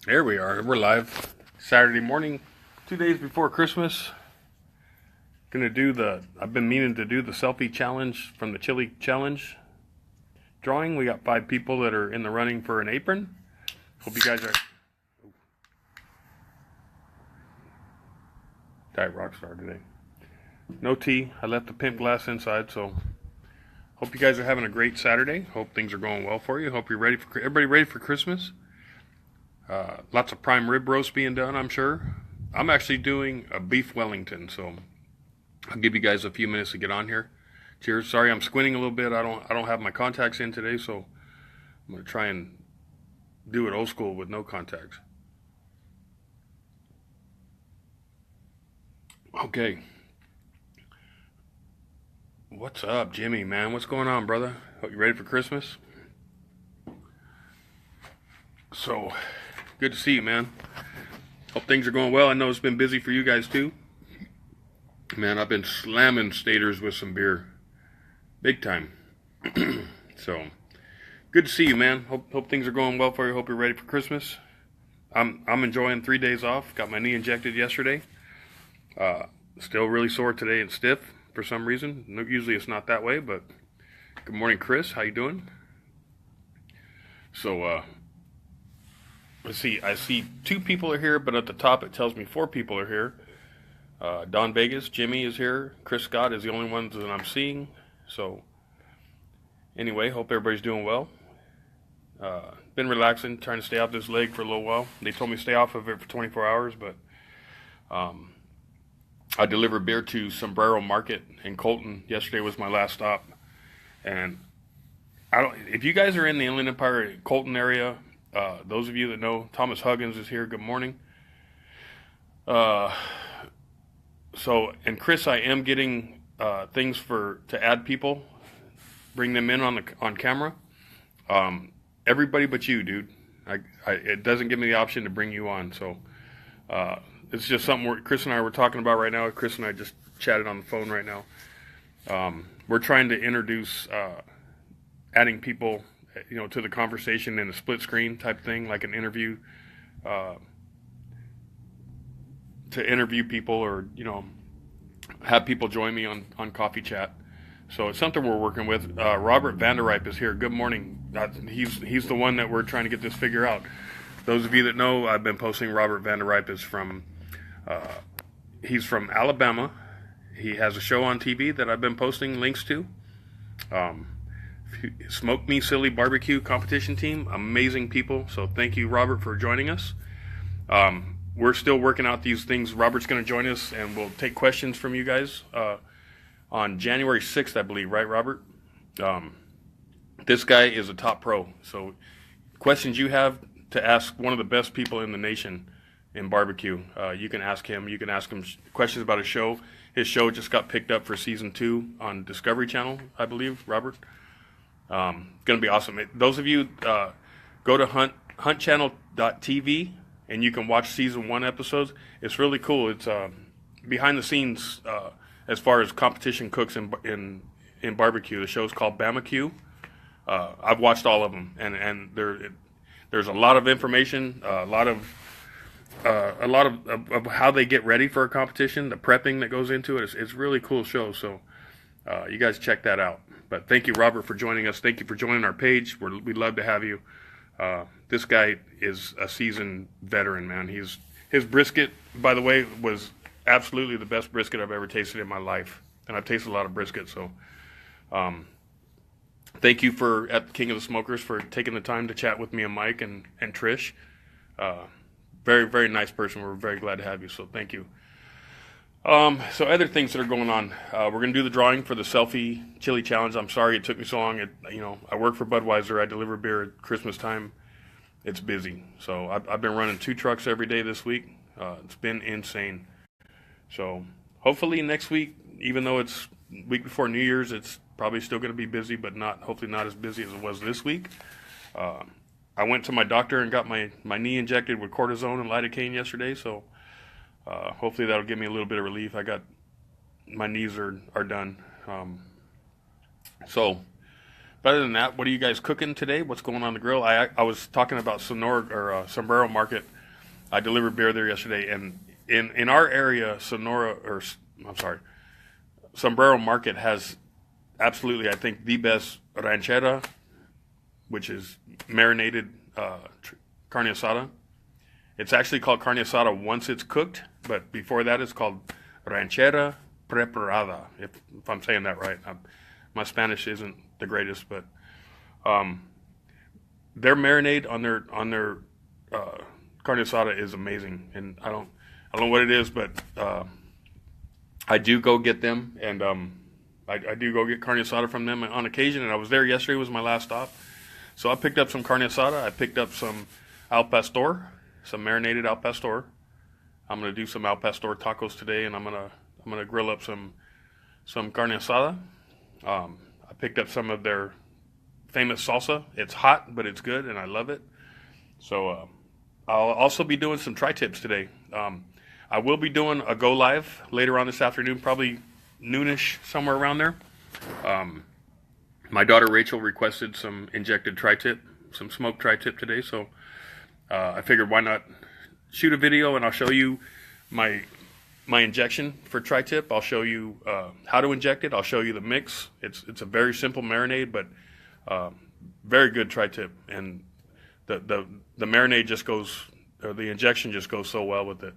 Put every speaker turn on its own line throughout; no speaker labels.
There we are. We're live. Saturday morning, 2 days before Christmas. I've been meaning to do the selfie challenge from the chili challenge drawing. We got 5 people that are in the running for an apron. Hope you guys are. Diet Rockstar today. No tea. I left the pimp glass inside, so hope you guys are having a great Saturday. Hope things are going well for you. Hope you're ready for everybody ready for Christmas. Lots of prime rib roast being done, I'm sure. I'm actually doing a beef Wellington, so I'll give you guys a few minutes to get on here. Cheers. Sorry, I'm squinting a little bit. I don't have my contacts in today, so I'm gonna try and do it old school with no contacts. Okay. What's up, Jimmy, man? What's going on, brother? Hope you ready for Christmas? So, good to see you, man. Hope things are going well. I know it's been busy for you guys, too. Man, I've been slamming staters with some beer. Big time. So, good to see you, man. Hope things are going well for you. Hope you're ready for Christmas. I'm enjoying 3 days off. Got my knee injected yesterday. Still really sore today and stiff for some reason. Usually it's not that way, but good morning, Chris. How you doing? So, let's see. I see 2 people are here, but at the top it tells me 4 people are here. Don Vegas, Jimmy is here. Chris Scott is the only one that I'm seeing. So, anyway, hope everybody's doing well. Been relaxing, trying to stay off this leg for a little while. They told me to stay off of it for 24 hours, but I delivered beer to Sombrero Market in Colton. Yesterday was my last stop. And if you guys are in the Inland Empire Colton area, those of you that know, Thomas Huggins is here. Good morning. And Chris, I am getting things to add people, bring them in on camera. Everybody but you, dude. It doesn't give me the option to bring you on, so it's just something Chris and I were talking about right now. Chris and I just chatted on the phone right now. We're trying to introduce adding people, to the conversation in a split screen type thing, like an interview, to interview people or, have people join me on Coffee Chat. So it's something we're working with. Robert Vanderripe is here. Good morning. He's the one that we're trying to get this figure out. Those of you that know, I've been posting. Robert Vanderripe is he's from Alabama. He has a show on TV that I've been posting links to. Smoke Me Silly Barbecue competition team. Amazing people. So thank you, Robert, for joining us. We're still working out these things. Robert's going to join us, and we'll take questions from you guys on January 6th, I believe. Right, Robert? This guy is a top pro. So questions you have to ask one of the best people in the nation in barbecue, you can ask him. You can ask him questions about his show. His show just got picked up for season 2 on Discovery Channel, I believe, Robert. Going to be awesome. Those of you, go to huntchannel.tv and you can watch season 1 episodes. It's really cool. It's behind the scenes as far as competition cooks in barbecue. The show's called BamaQ. I've watched all of them, and there's a lot of information, a lot of how they get ready for a competition, the prepping that goes into it. It's really cool show. So you guys check that out. But thank you, Robert, for joining us. Thank you for joining our page. We'd love to have you. This guy is a seasoned veteran, man. His brisket, by the way, was absolutely the best brisket I've ever tasted in my life. And I've tasted a lot of brisket, so thank you at King of the Smokers for taking the time to chat with me and Mike and Trish. Very, very nice person. We're very glad to have you, so thank you. So other things that are going on. We're going to do the drawing for the Selfie Chili Challenge. I'm sorry it took me so long. I work for Budweiser. I deliver beer at Christmas time. It's busy. So I've been running 2 trucks every day this week. It's been insane. So hopefully next week, even though it's week before New Year's, it's probably still going to be busy, but hopefully not as busy as it was this week. I went to my doctor and got my knee injected with cortisone and lidocaine yesterday, so hopefully that'll give me a little bit of relief. My knees are done. So, but other than that, what are you guys cooking today? What's going on the grill? I was talking about Sombrero Market. I delivered beer there yesterday, and in our area, I'm sorry, Sombrero Market has absolutely, I think, the best ranchera, which is marinated carne asada. It's actually called carne asada once it's cooked, but before that it's called ranchera preparada, if I'm saying that right. My Spanish isn't the greatest, but their marinade on their carne asada is amazing, and I don't know what it is, but I do go get them, and I do go get carne asada from them on occasion, and I was there yesterday, was my last stop. So I picked up some carne asada, I picked up some al pastor, some marinated al pastor. I'm gonna do some al pastor tacos today, and I'm gonna grill up some carne asada. I picked up some of their famous salsa. It's hot, but it's good, and I love it. So I'll also be doing some tri-tips today. I will be doing a go live later on this afternoon, probably noonish, somewhere around there. My daughter Rachel requested some injected tri-tip, some smoked tri-tip today, so I figured why not shoot a video, and I'll show you my injection for tri-tip. I'll show you how to inject it. I'll show you the mix. It's a very simple marinade, but very good tri-tip, and the marinade just goes, or the injection just goes so well with it.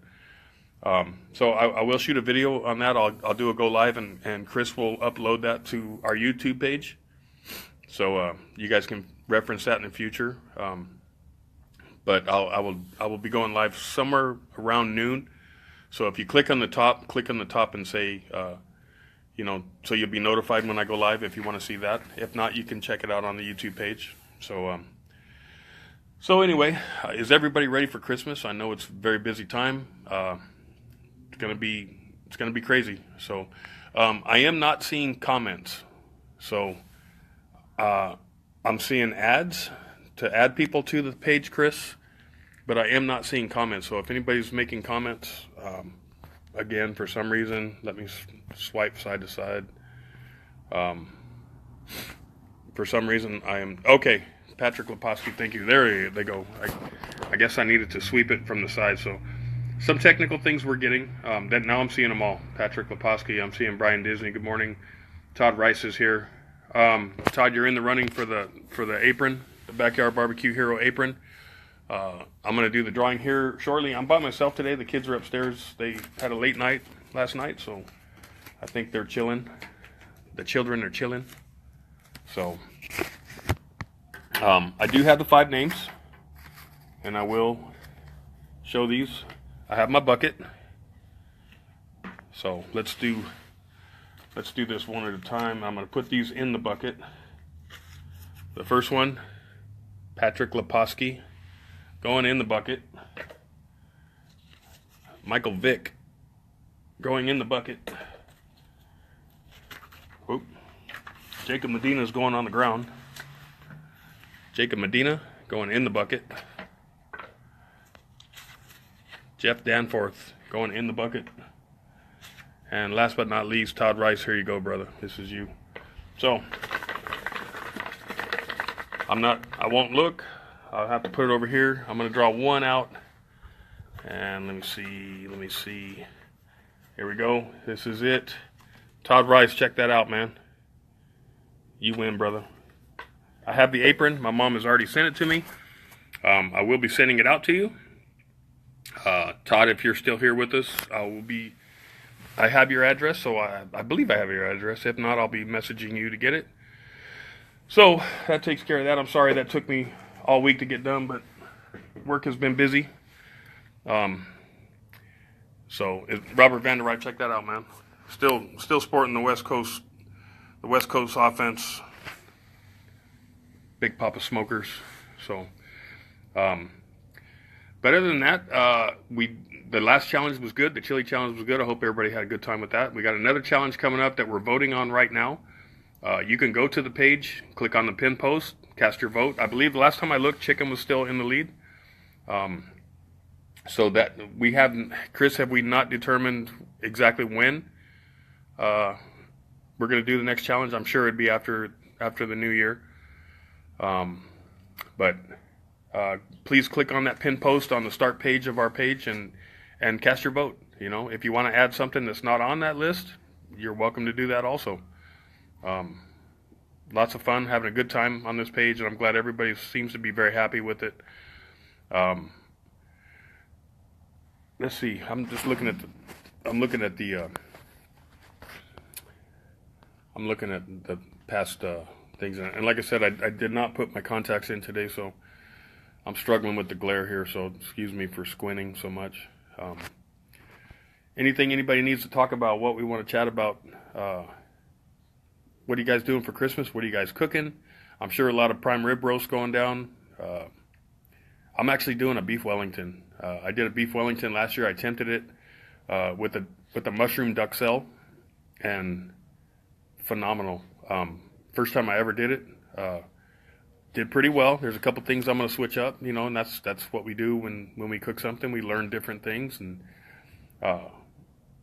So I will shoot a video on that. I'll do a go live, and Chris will upload that to our YouTube page, so you guys can reference that in the future. But I will be going live somewhere around noon. So if you click on the top and say, so you'll be notified when I go live if you want to see that. If not, you can check it out on the YouTube page. So anyway, is everybody ready for Christmas? I know it's a very busy time. It's gonna be crazy. So I am not seeing comments. So I'm seeing ads to add people to the page, Chris, but I am not seeing comments. So if anybody's making comments, again, for some reason, let me swipe side to side. For some reason, I am okay. Patrick Leposki, thank you. There they go. I guess I needed to sweep it from the side. So some technical things we're getting. That now I'm seeing them all. Patrick Leposki. I'm seeing Brian Disney. Good morning. Todd Rice is here. Todd, you're in the running for the apron, the Backyard Barbecue Hero apron. I'm going to do the drawing here shortly. I'm by myself today. The kids are upstairs. They had a late night last night, so I think they're chilling. The children are chilling. So I do have the 5 names, and I will show these. I have my bucket. So let's do this one at a time. I'm going to put these in the bucket. The first one, Patrick Leposki, going in the bucket. Michael Vick, going in the bucket. Whoop. Jacob Medina is going on the ground. Jacob Medina, going in the bucket. Jeff Danforth, going in the bucket. And last but not least, Todd Rice. Here you go, brother. This is you. So I won't look. I'll have to put it over here. I'm going to draw one out. And let me see. Here we go. This is it. Todd Rice, check that out, man. You win, brother. I have the apron. My mom has already sent it to me. I will be sending it out to you. Todd, if you're still here with us, I have your address, so I believe I have your address. If not, I'll be messaging you to get it. So that takes care of that. I'm sorry that took me all week to get done, but work has been busy. So Robert Vanderright, check that out, man. Still sporting the West Coast offense. Big Papa Smokers. So, but other than that, the last challenge was good. The chili challenge was good. I hope everybody had a good time with that. We got another challenge coming up that we're voting on right now. You can go to the page, click on the pin post, cast your vote. I believe the last time I looked, chicken was still in the lead. So that Chris, have we not determined exactly when we're going to do the next challenge? I'm sure it'd be after the new year. But please click on that pinned post on the start page of our page and cast your vote. You know, if you want to add something that's not on that list, you're welcome to do that also. Lots of fun, having a good time on this page, and I'm glad everybody seems to be very happy with it. Let's see. I'm looking at the past things, and like I said, I did not put my contacts in today, so I'm struggling with the glare here. So excuse me for squinting so much. Anything anybody needs to talk about? What we want to chat about? What are you guys doing for Christmas? What are you guys cooking? I'm sure a lot of prime rib roast going down. I'm actually doing a beef Wellington. I did a beef Wellington last year. I attempted it with the mushroom duxelle, and phenomenal. First time I ever did it. Did pretty well. There's a couple things I'm going to switch up, you know, and that's what we do when we cook something. We learn different things, and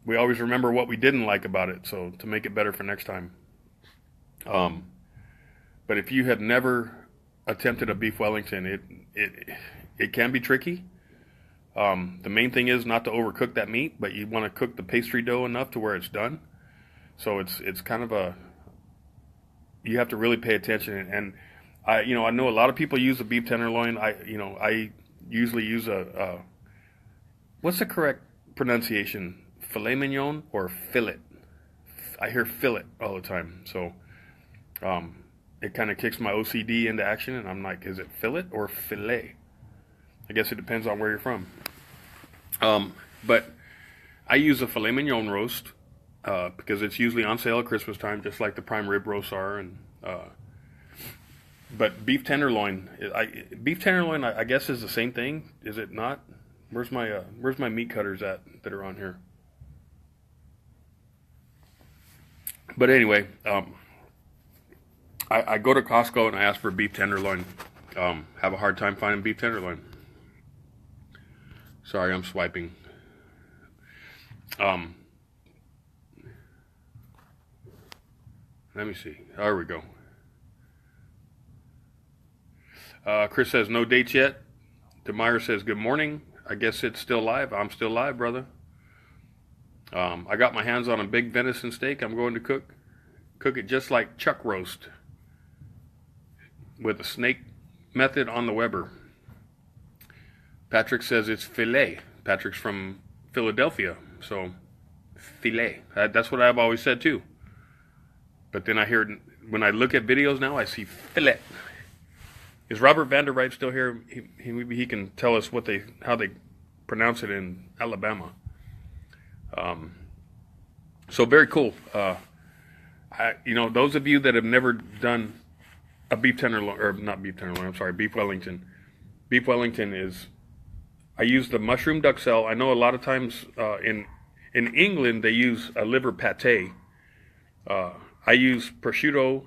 we always remember what we didn't like about it, so to make it better for next time. But if you have never attempted a beef Wellington, it can be tricky. The main thing is not to overcook that meat, but you want to cook the pastry dough enough to where it's done. So it's kind of you have to really pay attention. And I know a lot of people use a beef tenderloin. I usually use what's the correct pronunciation? Filet mignon or fillet? I hear fillet all the time. So it kind of kicks my OCD into action, and I'm like, is it fillet or filet? I guess it depends on where you're from. But I use a filet mignon roast because it's usually on sale at Christmas time, just like the prime rib roasts are. And but beef tenderloin, I guess is the same thing. Is it not? Where's my meat cutters at that are on here? But anyway, I go to Costco and I ask for beef tenderloin. Have a hard time finding beef tenderloin. Sorry, I'm swiping. Let me see. There we go. Chris says no dates yet. DeMeyer says good morning. I guess it's still live. I'm still live, brother. I got my hands on a big venison steak. I'm going to cook it just like chuck roast with a snake method on the Weber. Patrick says it's filet. Patrick's from Philadelphia, so filet. That's what I've always said too. But then I hear, when I look at videos now, I see filet. Is Robert Vanderwright still here? He can tell us how they pronounce it in Alabama. So very cool. Those of you that have never done a beef tenderloin, or not beef tenderloin, I'm sorry, beef Wellington. Beef Wellington is, I use the mushroom duxelle. I know a lot of times in England they use a liver pate. I use prosciutto.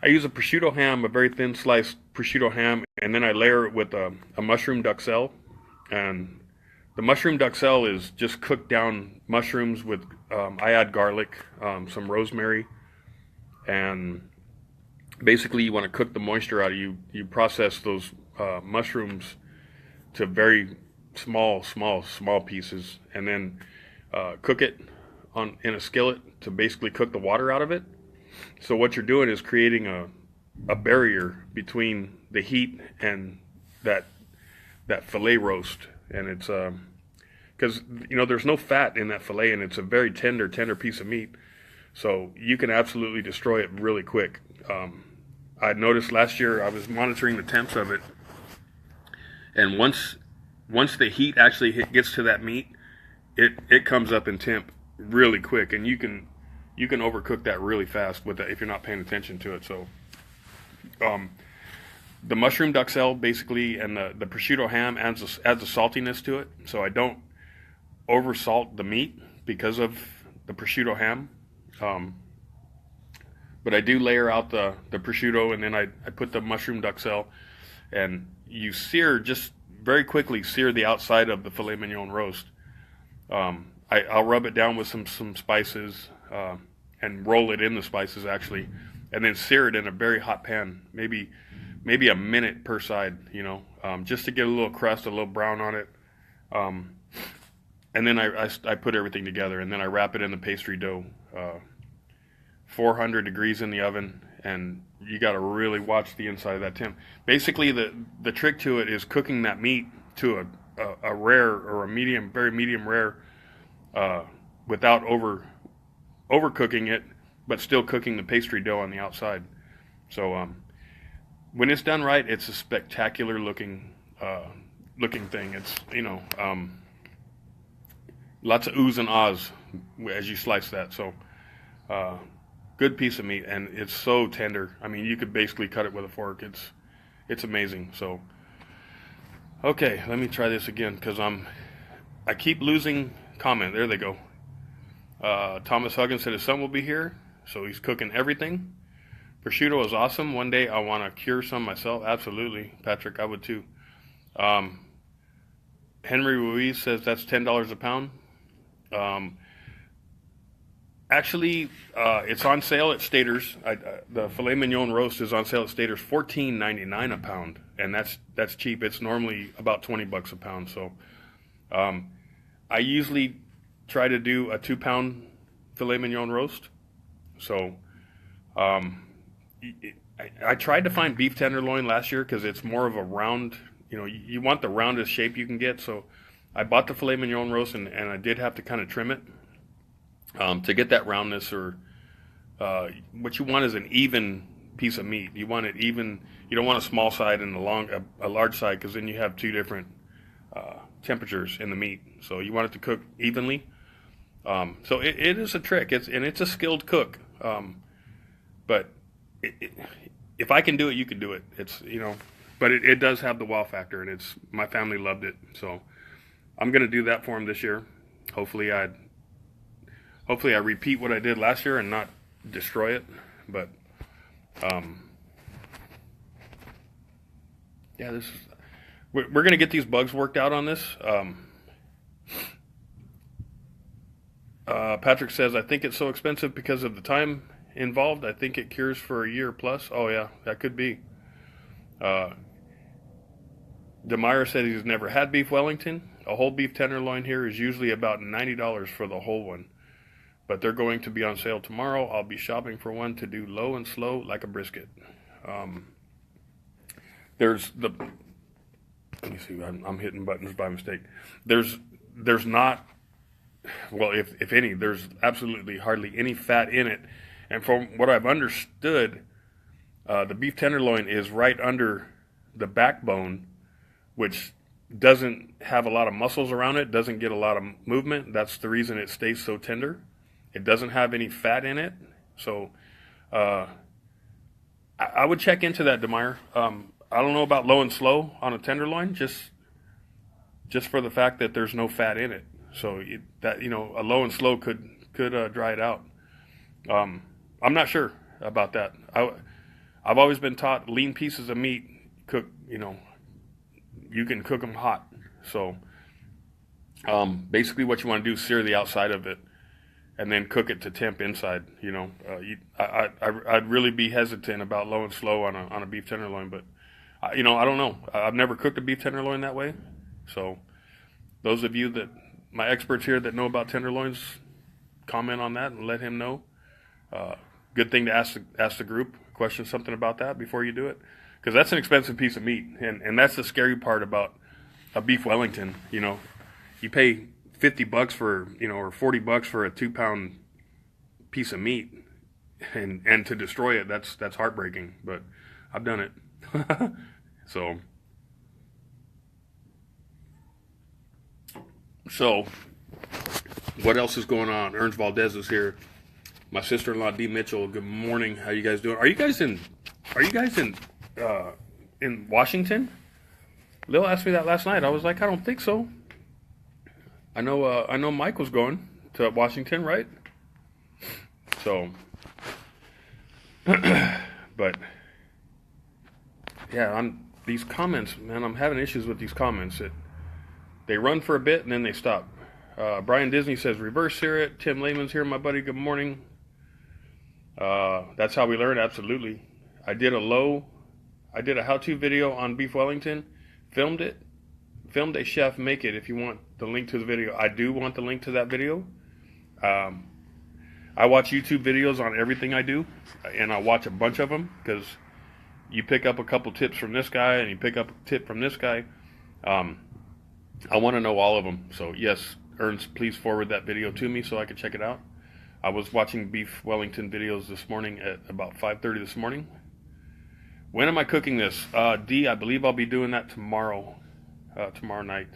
I use a prosciutto ham, a very thin sliced prosciutto ham, and then I layer it with a mushroom duxelle. And the mushroom duxelle is just cooked down mushrooms with, I add garlic, some rosemary, and basically you want to cook the moisture out of you. You process those mushrooms to very small pieces, and then cook it in a skillet to basically cook the water out of it. So what you're doing is creating a barrier between the heat and that filet roast, and it's because there's no fat in that filet, and it's a very tender piece of meat, so you can absolutely destroy it really quick. I noticed last year I was monitoring the temps of it, and once the heat actually gets to that meat, it comes up in temp really quick, and you can overcook that really fast with that if you're not paying attention to it. So the mushroom duxelle basically, and the prosciutto ham adds a saltiness to it, so I don't over salt the meat because of the prosciutto ham. But I do layer out the prosciutto, and then I put the mushroom duxelle, and you just very quickly sear the outside of the filet mignon roast. I'll rub it down with some spices, and roll it in the spices actually, and then sear it in a very hot pan, maybe maybe a minute per side, just to get a little crust, a little brown on it. And then I put everything together, and then I wrap it in the pastry dough. 400 degrees in the oven, and you got to really watch the inside of that tin. Basically, the trick to it is cooking that meat to a rare or a medium, very medium rare, without overcooking it, but still cooking the pastry dough on the outside. So when it's done right, it's a spectacular looking thing. It's lots of oohs and ahs as you slice that. So good piece of meat, and it's so tender. I mean, you could basically cut it with a fork. It's amazing. So okay, let me try this again because I keep losing comment. There they go. Thomas Huggins said his son will be here, so he's cooking everything. Prosciutto is awesome. One day I want to cure some myself. Absolutely, Patrick, I would too. Henry Ruiz says that's $10 a pound. Actually, it's on sale at Stater's. The filet mignon roast is on sale at Stater's, $14.99 a pound, and that's cheap. It's normally about $20 a pound. So, I usually try to do a 2-pound filet mignon roast. So, I tried to find beef tenderloin last year because it's more of a round. You want the roundest shape you can get. So, I bought the filet mignon roast, and I did have to kind of trim it. To get that roundness, or what you want is an even piece of meat. You want it even. You don't want a small side and a large side, because then you have two different temperatures in the meat. So you want it to cook evenly. So it is a trick. It's a skilled cook. But if I can do it, you can do it. But it does have the wow factor, and my family loved it. So I'm gonna do that for him this year. Hopefully I repeat what I did last year and not destroy it. But yeah, we're going to get these bugs worked out on this. Patrick says, I think it's so expensive because of the time involved. I think it cures for a year plus. Oh yeah, that could be. DeMeyer said he's never had beef Wellington. A whole beef tenderloin here is usually about $90 for the whole one. But they're going to be on sale tomorrow. I'll be shopping for one to do low and slow like a brisket. Let me see, I'm hitting buttons by mistake. There's not, well, if any, there's absolutely hardly any fat in it. And from what I've understood, the beef tenderloin is right under the backbone, which doesn't have a lot of muscles around it, doesn't get a lot of movement. That's the reason it stays so tender. It doesn't have any fat in it, so I would check into that, DeMeyer. I don't know about low and slow on a tenderloin, just for the fact that there's no fat in it. So a low and slow could dry it out. I'm not sure about that. I've always been taught lean pieces of meat cook. You can cook them hot. So basically, what you want to do is sear the outside of it, and then cook it to temp inside. I'd really be hesitant about low and slow on a beef tenderloin, but I don't know. I've never cooked a beef tenderloin that way. So those of you my experts here that know about tenderloins, comment on that and let him know. Good thing to ask the group, question something about that before you do it, because that's an expensive piece of meat, and that's the scary part about a beef Wellington. You pay $50 for, or $40 for a 2-pound piece of meat, and to destroy it, that's heartbreaking. But I've done it. So what else is going on? Ernst Valdez is here. My sister-in-law Dee Mitchell. Good morning. How you guys doing? Are you guys in Washington? Lil asked me that last night. I was like, I don't think so. I know Mike was going to Washington, right? So, but yeah, these comments, man, I'm having issues with these comments. They run for a bit and then they stop. Brian Disney says, reverse sear it. Tim Lehman's here, my buddy. Good morning. That's how we learn. Absolutely. I did a low I did a how-to video on beef Wellington, filmed it, filmed a chef make it. If you want the link to the video, I do want the link to that video. I watch YouTube videos on everything I do, and I watch a bunch of them because you pick up a couple tips from this guy and you pick up a tip from this guy. I want to know all of them. So yes, Ernst, please forward that video to me so I can check it out. I was watching beef Wellington videos this morning at about 5:30 this morning. When am I cooking this? D, I believe I'll be doing that tomorrow night.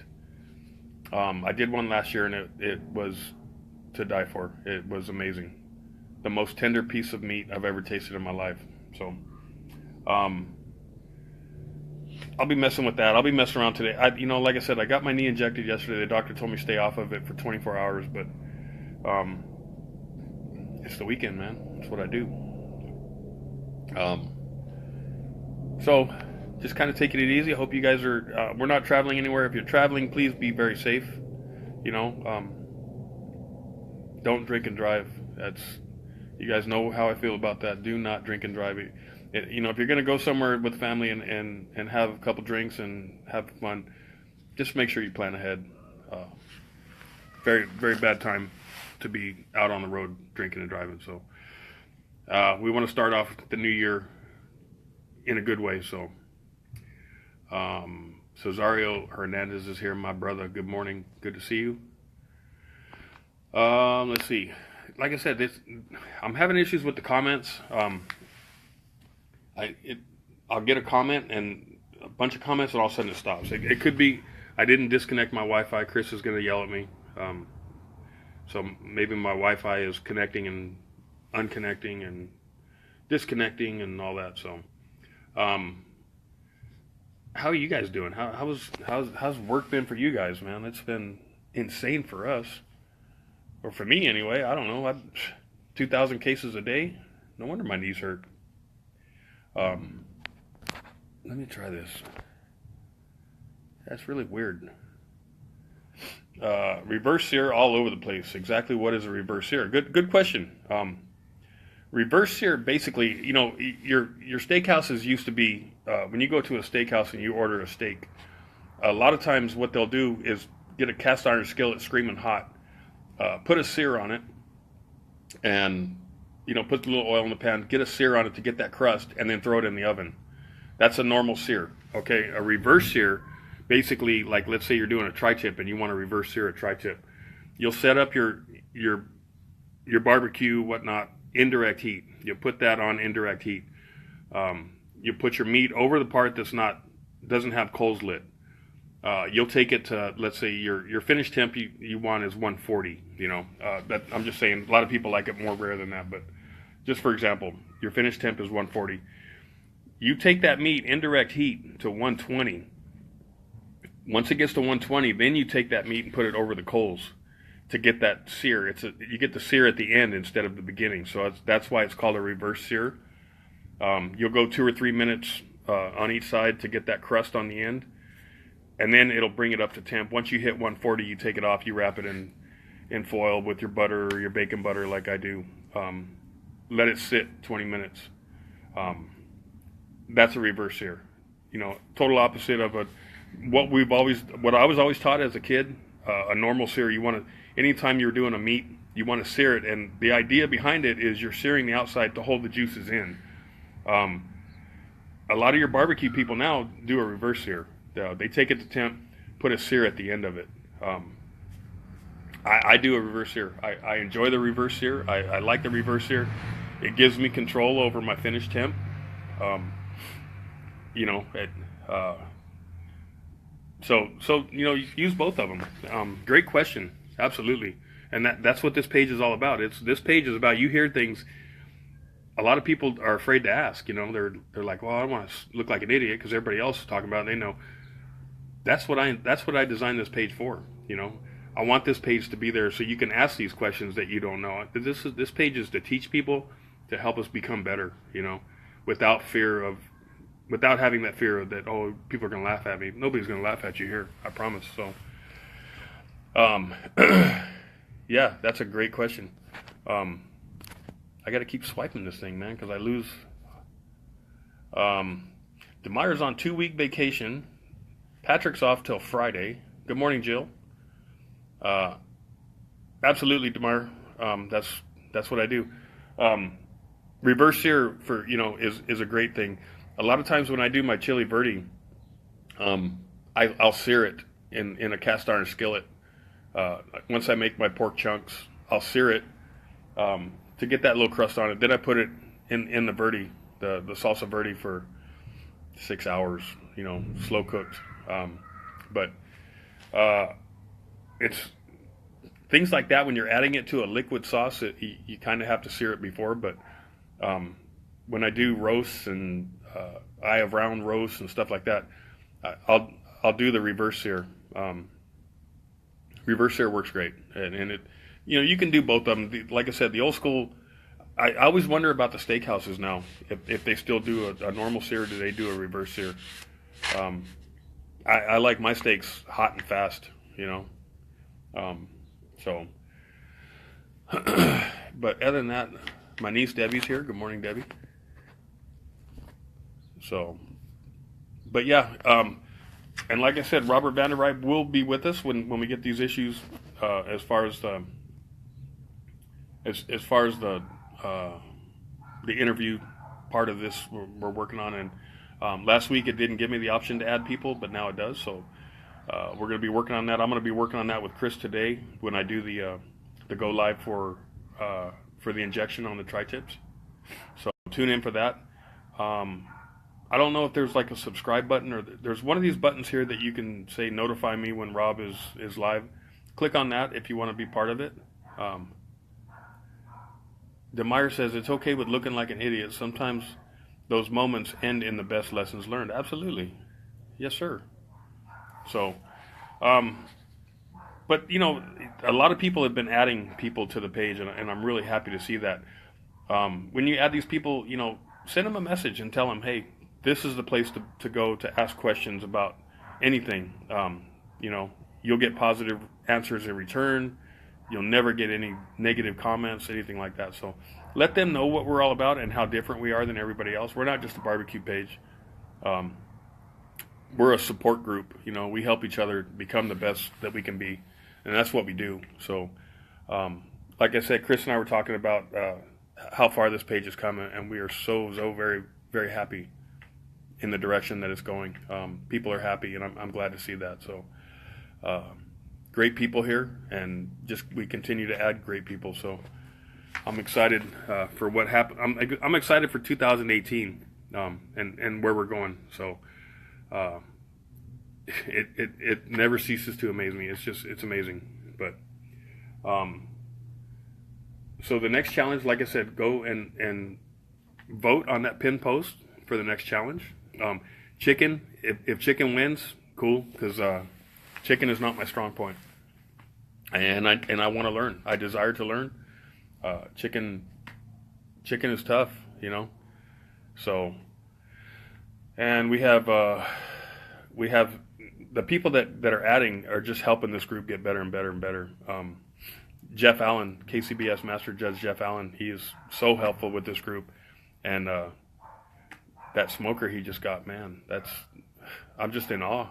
I did one last year and it was to die for. It was amazing. The most tender piece of meat I've ever tasted in my life. So I'll be messing with that. I'll be messing around today. Like I said, I got my knee injected yesterday. The doctor told me to stay off of it for 24 hours, but it's the weekend, man. That's what I do. So just kind of taking it easy. I hope you guys are, we're not traveling anywhere. If you're traveling, please be very safe. Don't drink and drive. You guys know how I feel about that. Do not drink and drive. If you're going to go somewhere with family and have a couple drinks and have fun, just make sure you plan ahead. Very, very bad time to be out on the road drinking and driving. So we want to start off the new year in a good way. So Cesario Hernandez is here, my brother. Good morning. Good to see you. Let's see. Like I said, I'm having issues with the comments. I'll get a comment and a bunch of comments, and all of a sudden it stops. It could be I didn't disconnect my Wi-Fi. Chris is going to yell at me. So maybe my Wi-Fi is connecting and unconnecting and disconnecting and all that. So, how are you guys doing? How's work been for you guys, man? It's been insane for us, or for me anyway. I don't know. 2,000 cases a day. No wonder my knees hurt. Let me try this. That's really weird. Reverse sear all over the place. Exactly what is a reverse sear? Good question. Reverse sear, basically, your steakhouses used to be, when you go to a steakhouse and you order a steak, a lot of times what they'll do is get a cast iron skillet screaming hot, put a sear on it, and put a little oil in the pan, get a sear on it to get that crust, and then throw it in the oven. That's a normal sear. Okay, a reverse sear, basically, like let's say you're doing a tri-tip and you want to reverse sear a tri-tip. You'll set up your barbecue, whatnot, indirect heat. You put that on indirect heat. You put your meat over the part doesn't have coals lit. You'll take it to, let's say your finished temp you want is 140. That I'm just saying a lot of people like it more rare than that, but just for example, your finished temp is 140. You take that meat indirect heat to 120. Once it gets to 120, then you take that meat and put it over the coals to get that sear. You get the sear at the end instead of the beginning, so that's why it's called a reverse sear. You'll go 2 or 3 minutes on each side to get that crust on the end, and then it'll bring it up to temp. Once you hit 140, you take it off, you wrap it in foil with your butter or your bacon butter like I do. Let it sit 20 minutes. That's a reverse sear. Total opposite of what I was always taught as a kid. A normal sear, anytime you're doing a meat, you want to sear it, and the idea behind it is you're searing the outside to hold the juices in. A lot of your barbecue people now do a reverse sear. They take it to temp, put a sear at the end of it. I do a reverse sear. I enjoy the reverse sear. I like the reverse sear. It gives me control over my finished temp. So use both of them. Great question. Absolutely. And that's what this page is all about. This page is about, you hear things a lot of people are afraid to ask. They're like, well, I don't want to look like an idiot because everybody else is talking about it. They know. That's what I designed this page for. I want this page to be there so you can ask these questions that you don't know. This page is to teach people, to help us become better, without having that fear of that, oh, people are going to laugh at me. Nobody's going to laugh at you here, I promise. So, yeah, that's a great question. I got to keep swiping this thing, man, because I lose. DeMeyer's on 2-week vacation. Patrick's off till Friday. Good morning, Jill. Absolutely, DeMeyer. That's what I do. Reverse sear for is a great thing. A lot of times when I do my chili verde, I'll sear it in a cast iron skillet. Once I make my pork chunks, I'll sear it to get that little crust on it. Then I put it in the verde, the salsa verde for 6 hours, slow cooked. But it's things like that when you're adding it to a liquid sauce, you kind of have to sear it before. But when I do roasts and I have round roasts and stuff like that, I'll do the reverse sear. Reverse sear works great, and it, you can do both of them. Like I said, the old school. I always wonder about the steakhouses now, if they still do a normal sear, do they do a reverse sear? I like my steaks hot and fast, so. But other than that, my niece Debbie's here. Good morning, Debbie. So, but yeah, and like I said, Robert Vanderriep will be with us when we get these issues as far as the interview part of this we're working on. And last week it didn't give me the option to add people, but now it does. So we're going to be working on that. I'm going to be working on that with Chris today when I do the go live for the injection on the tri-tips. So tune in for that. I don't know if there's like a subscribe button, or there's one of these buttons here that you can say notify me when Rob is live. Click on that if you want to be part of it. DeMeyer says it's okay with looking like an idiot. Sometimes those moments end in the best lessons learned. Absolutely. Yes, sir. So, but a lot of people have been adding people to the page, and I'm really happy to see that. When you add these people, send them a message and tell them, hey, this is the place to go to ask questions about anything. You'll get positive answers in return. You'll never get any negative comments, anything like that. So let them know what we're all about and how different we are than everybody else. We're not just a barbecue page. We're a support group. We help each other become the best that we can be, and that's what we do. So, like I said, Chris and I were talking about how far this page is coming, and we are so very, very happy in the direction that it's going. People are happy, and I'm glad to see that. So, great people here, and we continue to add great people. So, I'm excited for what happened. I'm excited for 2018 and where we're going. So, it never ceases to amaze me. It's amazing. But so the next challenge, like I said, go and vote on that pin post for the next challenge. Chicken, if chicken wins, cool, because chicken is not my strong point, and I want to learn. I desire to learn. Chicken is tough, So, and we have the people that are adding are just helping this group get better and better and better. Jeff Allen, KCBS Master Judge Jeff Allen, he is so helpful with this group, and that smoker he just got, man, I'm just in awe,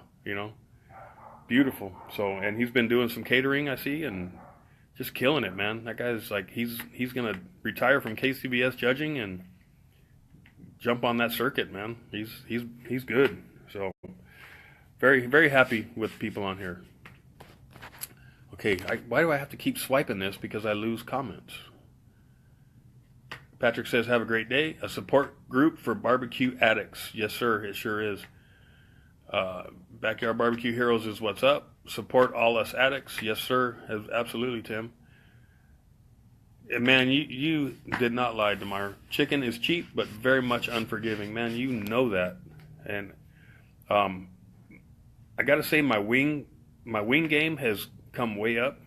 beautiful. So, and he's been doing some catering, I see, and just killing it, man. That guy's like, he's gonna retire from KCBS judging and jump on that circuit, man. He's good. So, very, very happy with people on here. Okay, why do I have to keep swiping this? Because I lose comments. Patrick says, have a great day. A support group for barbecue addicts. Yes, sir, it sure is. Backyard Barbecue Heroes is what's up. Support all us addicts. Yes, sir. Absolutely, Tim. And man, you did not lie, DeMeyer. Chicken is cheap, but very much unforgiving. Man, you know that. And I got to say, my wing game has come way up.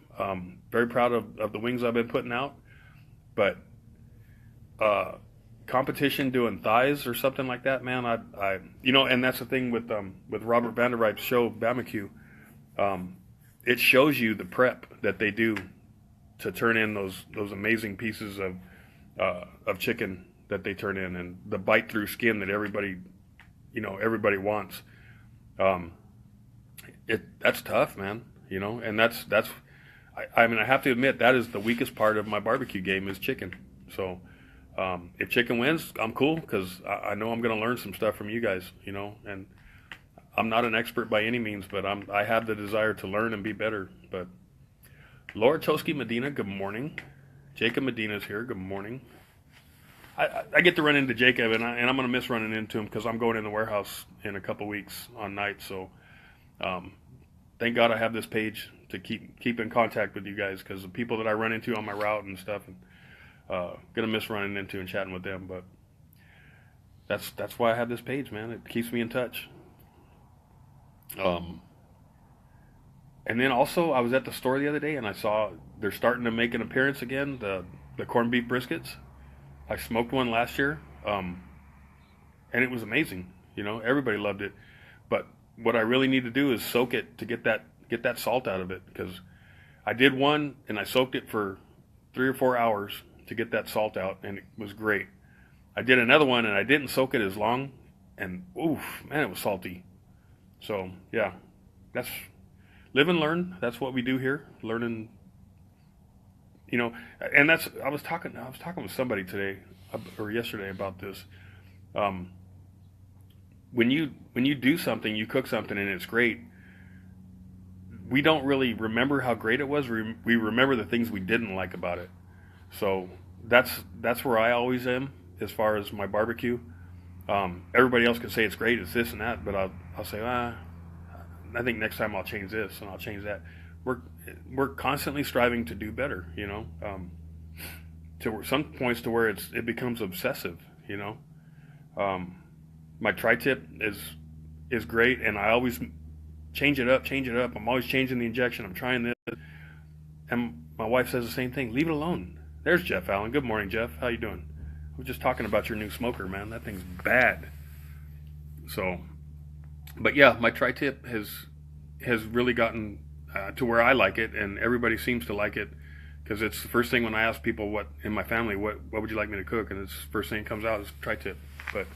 Very proud of the wings I've been putting out. But competition doing thighs or something like that, man, I and that's the thing with Robert Vanderriep's show, Barbecue. It shows you the prep that they do to turn in those amazing pieces of chicken that they turn in, and the bite through skin that everybody everybody wants. Um, that's tough, man. And I mean, I have to admit that is the weakest part of my barbecue game is chicken. So if chicken wins, I'm cool because I know I'm going to learn some stuff from you guys. And I'm not an expert by any means, but I have the desire to learn and be better. But Laura Toski Medina, good morning. Jacob Medina's here. Good morning. I get to run into Jacob, and I'm going to miss running into him because I'm going in the warehouse in a couple weeks on night. So thank God I have this page to keep in contact with you guys because the people that I run into on my route and stuff, and going to miss running into and chatting with them. But that's why I have this page, man. It keeps me in touch. And then also I was at the store the other day and I saw they're starting to make an appearance again, the corned beef briskets. I smoked one last year, and it was amazing. Everybody loved it. But what I really need to do is soak it to get that salt out of it, because I did one and I soaked it for 3 or 4 hours to get that salt out, and it was great. I did another one and I didn't soak it as long, and oof, man, it was salty. So yeah, that's live and learn. That's what we do here, learning. And I was talking with somebody today or yesterday about this. When you do something, you cook something and it's great, we don't really remember how great it was. We remember the things we didn't like about it. So that's where I always am as far as my barbecue. Everybody else can say it's great, it's this and that, but I'll say, I think next time I'll change this and I'll change that. We're constantly striving to do better, to some points to where it becomes obsessive, My tri-tip is great, and I always change it up. I'm always changing the injection. I'm trying this, and my wife says the same thing. Leave it alone. There's Jeff Allen. Good morning, Jeff. How you doing? I was just talking about your new smoker, man. That thing's bad. So, but yeah, my tri-tip has really gotten to where I like it, and everybody seems to like it, because it's the first thing when I ask people what in my family, what would you like me to cook, and it's the first thing that comes out is tri-tip. But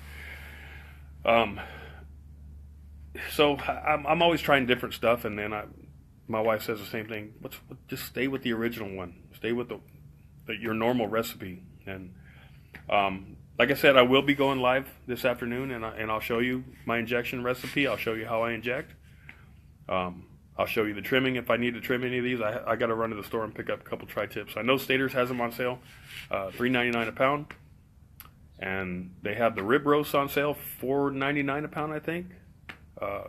so I'm always trying different stuff, and then my wife says the same thing. Just stay with the original one. Stay with your normal recipe. And like I said, I will be going live this afternoon, and I'll show you my injection recipe. I'll show you how I inject. I'll show you the trimming if I need to trim any of these. I got to run to the store and pick up a couple tri-tips. I know Staters has them on sale, $3.99 a pound, and they have the rib roast on sale, $4.99 a pound, I think.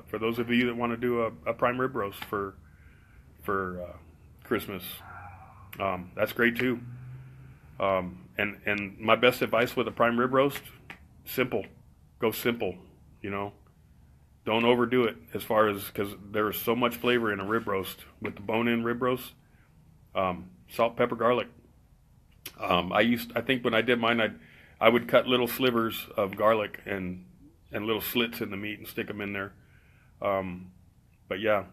For those of you that want to do a prime rib roast for Christmas, that's great too. And my best advice with a prime rib roast: simple, go simple. Don't overdo it because there is so much flavor in a rib roast with the bone-in rib roast. Salt, pepper, garlic. I think when I did mine, I would cut little slivers of garlic and little slits in the meat and stick them in there. But yeah,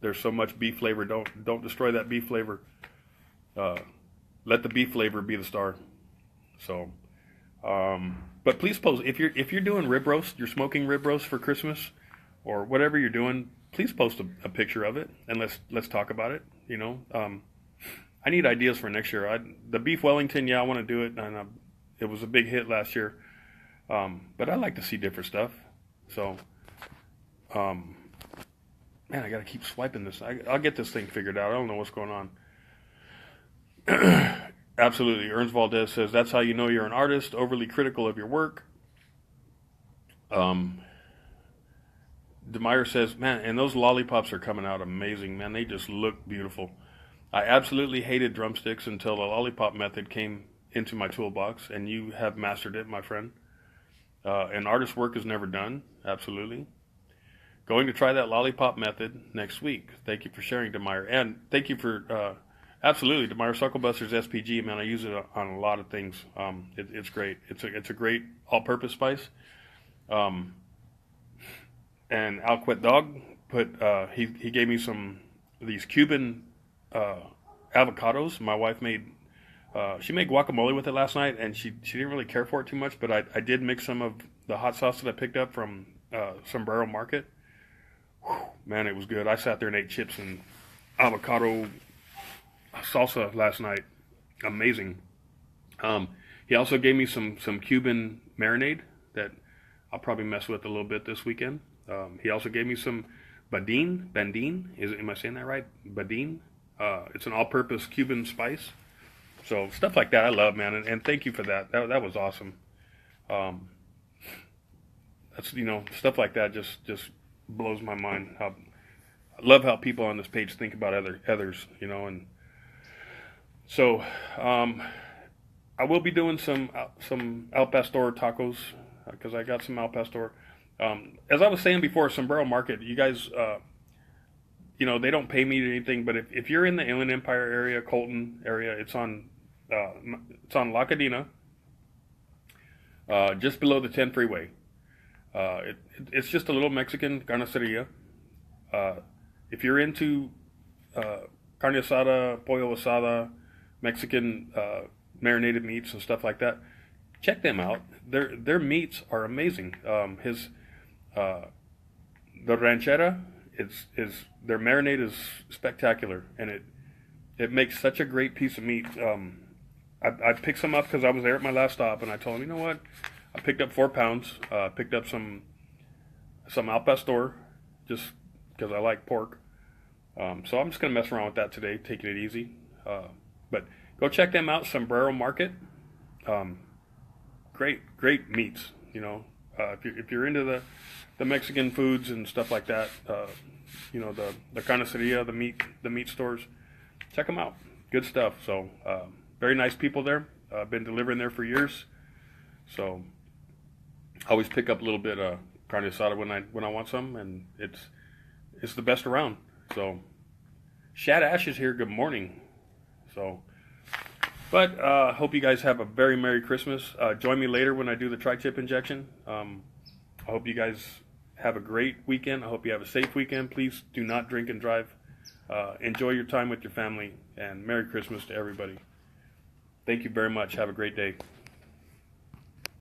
there's so much beef flavor. Don't destroy that beef flavor. Let the beef flavor be the star. So, but please post if you're doing rib roast, you're smoking rib roast for Christmas, or whatever you're doing. Please post a picture of it and let's talk about it. I need ideas for next year. The beef Wellington, I want to do it, and it was a big hit last year. But I like to see different stuff. So, man, I got to keep swiping this. I'll get this thing figured out. I don't know what's going on. Absolutely. Ernst Valdez says, that's how you know you're an artist, overly critical of your work. DeMeyer says, man, and those lollipops are coming out amazing, man. They just look beautiful. I absolutely hated drumsticks until the lollipop method came into my toolbox, and you have mastered it, my friend. And artist work is never done. Absolutely. Going to try that lollipop method next week. Thank you for sharing, DeMeyer. And thank you for, absolutely, DeMeyer Sucklebusters SPG, man. I use it on a lot of things. It's great. It's a great all-purpose spice. And Alquet Dog he gave me these Cuban avocados. My wife made guacamole with it last night, and she didn't really care for it too much, but I did mix some of the hot sauce that I picked up from Sombrero Market. Whew, man, it was good. I sat there and ate chips and avocado salsa last night. Amazing. He also gave me some Cuban marinade that I'll probably mess with a little bit this weekend. He also gave me some bandin. Am I saying that right? Bandin. It's an all-purpose Cuban spice. So stuff like that I love, man, and thank you for that. That was awesome. That's stuff like that just blows my mind. I love how people on this page think about others, and so I will be doing some al pastor tacos because I got some al pastor. As I was saying before, Sombrero Market, you guys, they don't pay me anything, but if you're in the Inland Empire area, Colton area, it's on La Cadena, just below the 10 freeway. It's just a little Mexican carniceria. If you're into carne asada, pollo asada, Mexican marinated meats and stuff like that, check them out. Their meats are amazing. The ranchera is their marinade is spectacular, and it makes such a great piece of meat. I picked some up because I was there at my last stop, and I told him, you know what? I picked up 4 pounds. Picked up some al pastor, just because I like pork. So I'm just gonna mess around with that today, taking it easy. But go check them out, Sombrero Market. Great meats. If you're into the Mexican foods and stuff like that, the carniceria, the meat stores, check them out. Good stuff. So very nice people there. I've been delivering there for years. So I always pick up a little bit of carne asada when I want some, and it's the best around. So Shad Ash is here. Good morning. So, but hope you guys have a very Merry Christmas. Join me later when I do the tri-tip injection. I hope you guys have a great weekend. I hope you have a safe weekend. Please do not drink and drive. Enjoy your time with your family, and Merry Christmas to everybody. Thank you very much. Have a great day.